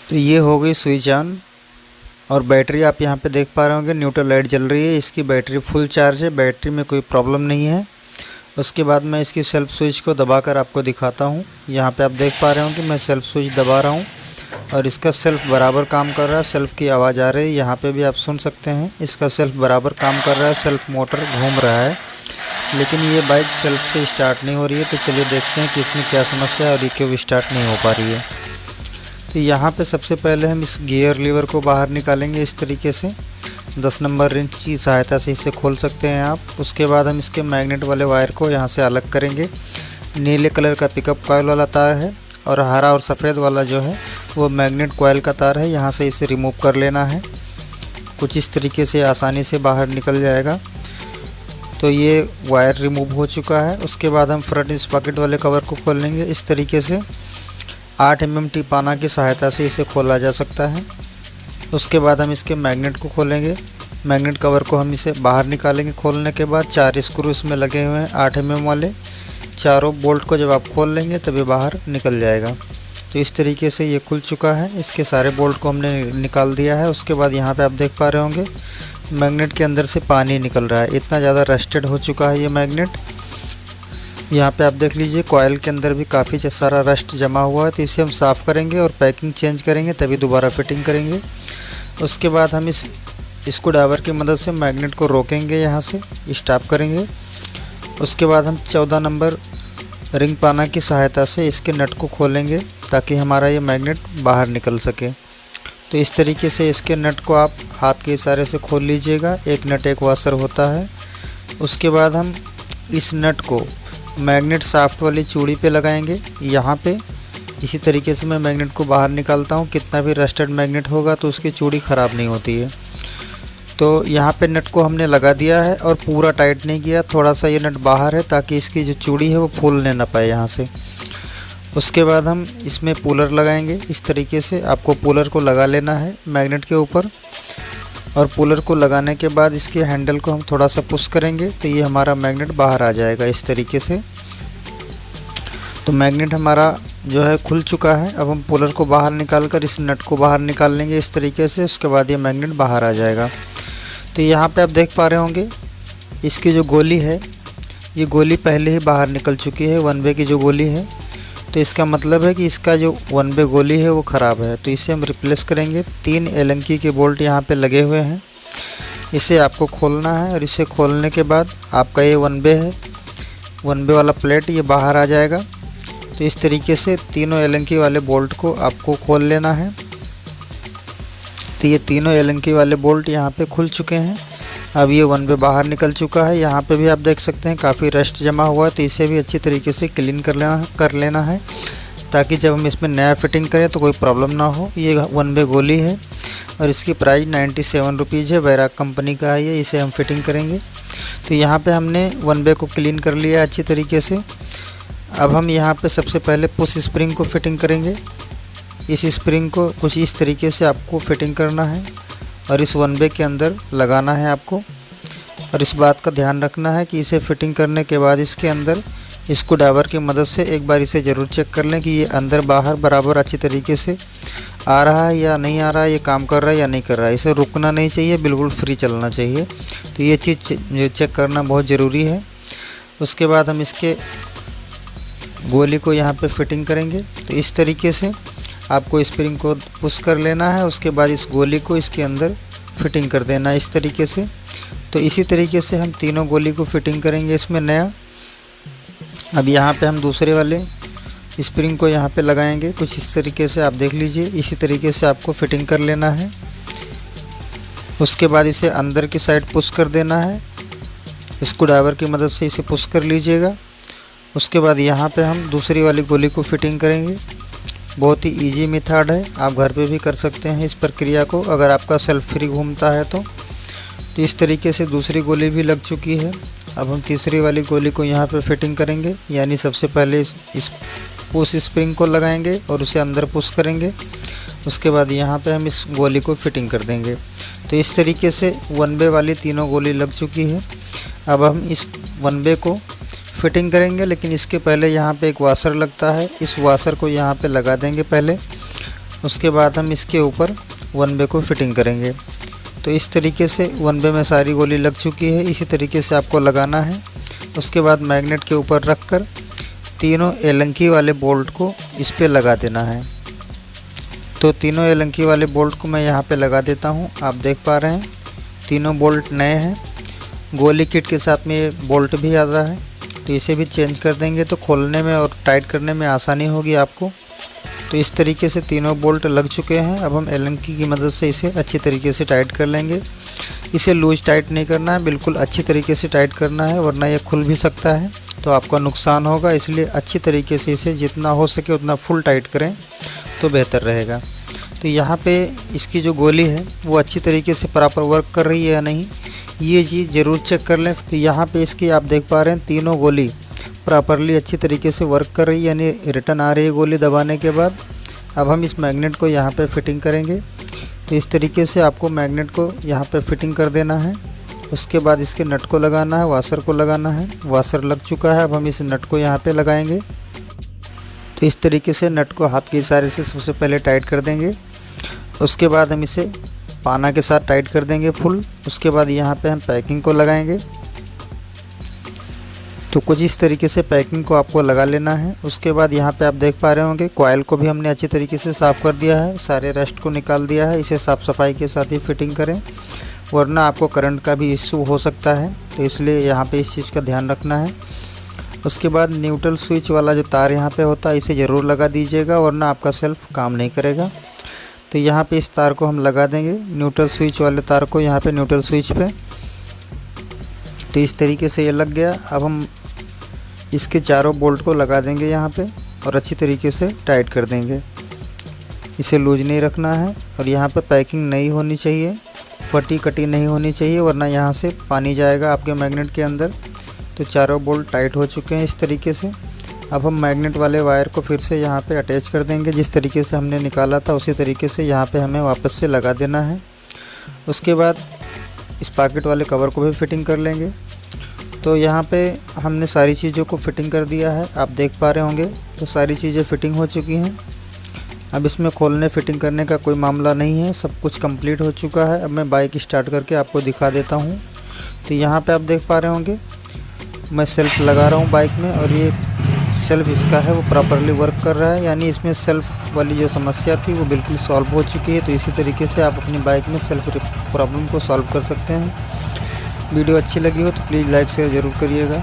तो ये हो गई स्विच ऑन। और बैटरी आप यहाँ पे देख पा रहे होंगे, न्यूट्रल लाइट जल रही है। इसकी बैटरी फुल चार्ज है, बैटरी में कोई प्रॉब्लम नहीं है। उसके बाद मैं इसकी सेल्फ स्विच को दबाकर आपको दिखाता हूँ। यहाँ पे आप देख पा रहे हो कि मैं सेल्फ स्विच दबा रहा हूँ और इसका सेल्फ बराबर काम कर रहा है। सेल्फ की आवाज़ आ रही है, यहाँ पे भी आप सुन सकते हैं। इसका सेल्फ बराबर काम कर रहा है, सेल्फ मोटर घूम रहा है, लेकिन ये बाइक सेल्फ से स्टार्ट नहीं हो रही है। तो चलिए देखते हैं कि इसमें क्या समस्या है और ये क्यों स्टार्ट नहीं हो पा रही है। तो यहाँ पे सबसे पहले हम इस गियर लीवर को बाहर निकालेंगे इस तरीके से। 10 नंबर रिंच की सहायता से इसे खोल सकते हैं आप। उसके बाद हम इसके मैग्नेट वाले वायर को यहाँ से अलग करेंगे। नीले कलर का पिकअप कॉइल वाला तार है और हरा और सफ़ेद वाला जो है वो मैग्नेट कॉइल का तार है। यहाँ से इसे रिमूव कर लेना है। कुछ इस तरीके से आसानी से बाहर निकल जाएगा। तो ये वायर रिमूव हो चुका है। उसके बाद हम फ्रंट स्पॉकेट वाले कवर को खोल लेंगे इस तरीके से। 8 mm टी पाना की सहायता से इसे खोला जा सकता है। उसके बाद हम इसके मैग्नेट को खोलेंगे। मैग्नेट कवर को हम इसे बाहर निकालेंगे। खोलने के बाद 4 स्क्रू इसमें लगे हुए हैं 8 mm वाले। चारों बोल्ट को जब आप खोल लेंगे तभी बाहर निकल जाएगा। तो इस तरीके से ये खुल चुका है। इसके सारे बोल्ट को हमने निकाल दिया है। उसके बाद यहाँ पे आप देख पा रहे होंगे मैग्नेट के अंदर से पानी निकल रहा है। इतना ज़्यादा रस्टेड हो चुका है ये मैग्नेट। यहाँ पे आप देख लीजिए कॉइल के अंदर भी काफ़ी सारा रस्ट जमा हुआ है। तो इसे हम साफ़ करेंगे और पैकिंग चेंज करेंगे, तभी दोबारा फिटिंग करेंगे। उसके बाद हम इस स्क्रू ड्राइवर की मदद से मैग्नेट को रोकेंगे, यहाँ से स्टॉप करेंगे। उसके बाद हम 14 नंबर रिंग पाना की सहायता से इसके नट को खोलेंगे ताकि हमारा ये मैग्नेट बाहर निकल सके। तो इस तरीके से इसके नट को आप हाथ के इशारे से खोल लीजिएगा। एक नट एक वाशर होता है। उसके बाद हम इस नट को मैग्नेट शाफ्ट वाली चूड़ी पे लगाएंगे। यहाँ पे इसी तरीके से मैं मैग्नेट को बाहर निकालता हूँ। कितना भी रस्टेड मैग्नेट होगा तो उसकी चूड़ी ख़राब नहीं होती है। तो यहाँ पे नट को हमने लगा दिया है और पूरा टाइट नहीं किया, थोड़ा सा ये नट बाहर है ताकि इसकी जो चूड़ी है वो फूलने ना पाए यहाँ से। उसके बाद हम इसमें पुलर लगाएंगे इस तरीके से। आपको पुलर को लगा लेना है मैग्नेट के ऊपर और पुलर को लगाने के बाद इसके हैंडल को हम थोड़ा सा पुश करेंगे तो ये हमारा मैग्नेट बाहर आ जाएगा इस तरीके से। तो मैग्नेट हमारा जो है खुल चुका है। अब हम पुलर को बाहर निकाल कर इस नट को बाहर निकाल लेंगे इस तरीके से। उसके बाद ये मैग्नेट बाहर आ जाएगा। तो यहाँ पे आप देख पा रहे होंगे इसकी जो गोली है, ये गोली पहले ही बाहर निकल चुकी है, 1 वे की जो गोली है। तो इसका मतलब है कि इसका जो 1 वे गोली है वो ख़राब है। तो इसे हम रिप्लेस करेंगे। 3 एलंकी के बोल्ट यहाँ पे लगे हुए हैं। इसे आपको खोलना है और इसे खोलने के बाद आपका ये 1 वे है, 1 वे वाला प्लेट ये बाहर आ जाएगा। तो इस तरीके से तीनों एलंकी वाले बोल्ट को आपको खोल लेना है। तो ये तीनों एलंकी वाले बोल्ट यहाँ पे खुल चुके हैं। अब ये 1 वे बाहर निकल चुका है। यहाँ पे भी आप देख सकते हैं काफ़ी रस्ट जमा हुआ है। तो इसे भी अच्छी तरीके से क्लीन कर लेना है ताकि जब हम इसमें नया फिटिंग करें तो कोई प्रॉब्लम ना हो। ये 1 वे गोली है और इसकी प्राइस 97 रुपीज़ है। वैराग कंपनी का है ये। इसे हम फिटिंग करेंगे। तो यहाँ पे हमने 1 वे को क्लीन कर लिया अच्छी तरीके से। अब हम यहाँ पे सबसे पहले पुश स्प्रिंग को फिटिंग करेंगे। इस स्प्रिंग को कुछ इस तरीके से आपको फिटिंग करना है और इस 1 वे के अंदर लगाना है आपको। और इस बात का ध्यान रखना है कि इसे फिटिंग करने के बाद इसके अंदर स्क्रू ड्राइवर की मदद से एक बार इसे ज़रूर चेक कर लें कि ये अंदर बाहर बराबर अच्छी तरीके से आ रहा है या नहीं आ रहा है, ये काम कर रहा है या नहीं कर रहा है। इसे रुकना नहीं चाहिए, बिल्कुल फ्री चलना चाहिए। तो ये चीज़ चेक करना बहुत ज़रूरी है। उसके बाद हम इसके गोली को यहाँ पे फिटिंग करेंगे। तो इस तरीके से आपको स्प्रिंग को पुश कर लेना है। उसके बाद इस गोली को इसके अंदर फिटिंग कर देना है इस तरीके से। तो इसी तरीके से हम तीनों गोली को फिटिंग करेंगे इसमें नया। अब यहाँ पे हम दूसरे वाले स्प्रिंग को यहाँ पे लगाएंगे कुछ इस तरीके से। आप देख लीजिए इसी तरीके से आपको फिटिंग कर लेना है। उसके बाद इसे अंदर की साइड पुश कर देना है। स्क्रू ड्राइवर की मदद से इसे पुश कर लीजिएगा। उसके बाद यहाँ पे हम दूसरी वाली गोली को फिटिंग करेंगे। बहुत ही इजी मेथड है, आप घर पे भी कर सकते हैं इस प्रक्रिया को अगर आपका सेल्फ फ्री घूमता है तो इस तरीके से दूसरी गोली भी लग चुकी है। अब हम तीसरी वाली गोली को यहाँ पे फिटिंग करेंगे। यानी सबसे पहले इस पुश स्प्रिंग को लगाएंगे और उसे अंदर पुश करेंगे। उसके बाद यहाँ पे हम इस गोली को फिटिंग कर देंगे। तो इस तरीके से 1 वे वाली तीनों गोली लग चुकी है। अब हम इस 1 वे को फिटिंग करेंगे, लेकिन इसके पहले यहाँ पे एक वाशर लगता है। इस वाशर को यहाँ पे लगा देंगे पहले। उसके बाद हम इसके ऊपर 1 वे को फिटिंग करेंगे। तो इस तरीके से 1 वे में सारी गोली लग चुकी है, इसी तरीके से आपको लगाना है। उसके बाद मैग्नेट के ऊपर रख कर तीनों एलंकी वाले बोल्ट को इस पे लगा देना है। तो तीनों एलंकी वाले बोल्ट को मैं यहाँ पे लगा देता हूँ। आप देख पा रहे हैं तीनों बोल्ट नए हैं। गोली किट के साथ में ये बोल्ट भी आता है, तो इसे भी चेंज कर देंगे तो खोलने में और टाइट करने में आसानी होगी आपको। तो इस तरीके से तीनों बोल्ट लग चुके हैं। अब हम एलंकी की मदद से इसे अच्छी तरीके से टाइट कर लेंगे। इसे लूज टाइट नहीं करना है, बिल्कुल अच्छी तरीके से टाइट करना है, वरना ये खुल भी सकता है तो आपका नुकसान होगा। इसलिए अच्छी तरीके से इसे जितना हो सके उतना फुल टाइट करें तो बेहतर रहेगा। तो यहाँ पे इसकी जो गोली है वो अच्छी तरीके से प्रॉपर वर्क कर रही है या नहीं, ये चीज़ ज़रूर चेक कर लें। तो यहाँ पे इसकी आप देख पा रहे हैं तीनों गोली प्रॉपरली अच्छी तरीके से वर्क कर रही है, यानी रिटर्न आ रही है गोली दबाने के बाद। अब हम इस मैग्नेट को यहाँ पे फिटिंग करेंगे। तो इस तरीके से आपको मैग्नेट को यहाँ पे फिटिंग कर देना है। उसके बाद इसके नट को लगाना है, वाशर को लगाना है। वाशर लग चुका है, अब हम इस नट को यहाँ पे लगाएंगे। तो इस तरीके से नट को हाथ के इशारे से सबसे पहले टाइट कर देंगे। उसके बाद हम इसे पाना के साथ टाइट कर देंगे फुल। उसके बाद यहाँ पे हम पैकिंग को लगाएंगे। तो कुछ इस तरीके से पैकिंग को आपको लगा लेना है। उसके बाद यहाँ पे आप देख पा रहे होंगे कॉइल को भी हमने अच्छी तरीके से साफ़ कर दिया है, सारे रस्ट को निकाल दिया है। इसे साफ़ सफाई के साथ ही फिटिंग करें, वरना आपको करंट का भी इशू हो सकता है, तो इसलिए यहाँ पे इस चीज़ का ध्यान रखना है। उसके बाद न्यूट्रल स्विच वाला जो तार यहाँ पे होता है इसे ज़रूर लगा दीजिएगा, वरना आपका सेल्फ काम नहीं करेगा। तो यहाँ पे इस तार को हम लगा देंगे, न्यूट्रल स्विच वाले तार को यहाँ पे न्यूट्रल स्विच पे। तो इस तरीके से ये लग गया। अब हम इसके चारों बोल्ट को लगा देंगे यहाँ पे और अच्छी तरीके से टाइट कर देंगे। इसे लूज नहीं रखना है और यहाँ पे पैकिंग नहीं होनी चाहिए, फटी कटी नहीं होनी चाहिए, वरना यहाँ से पानी जाएगा आपके मैग्नेट के अंदर। तो चारों बोल्ट टाइट हो चुके हैं इस तरीके से। अब हम मैग्नेट वाले वायर को फिर से यहाँ पे अटैच कर देंगे। जिस तरीके से हमने निकाला था उसी तरीके से यहाँ पे हमें वापस से लगा देना है। उसके बाद इस पॉकेट वाले कवर को भी फिटिंग कर लेंगे। तो यहाँ पे हमने सारी चीज़ों को फिटिंग कर दिया है, आप देख पा रहे होंगे। तो सारी चीज़ें फिटिंग हो चुकी हैं। अब इसमें खोलने फिटिंग करने का कोई मामला नहीं है, सब कुछ कंप्लीट हो चुका है। अब मैं बाइक स्टार्ट करके आपको दिखा देता हूँ। तो यहाँ पे आप देख पा रहे होंगे मैं सेल्फ लगा रहा हूँ बाइक में, और ये सेल्फ इसका है वो प्रॉपरली वर्क कर रहा है, यानी इसमें सेल्फ वाली जो समस्या थी वो बिल्कुल सॉल्व हो चुकी है। तो इसी तरीके से आप अपनी बाइक में सेल्फ प्रॉब्लम को सॉल्व कर सकते हैं। वीडियो अच्छी लगी हो तो प्लीज़ लाइक शेयर ज़रूर करिएगा।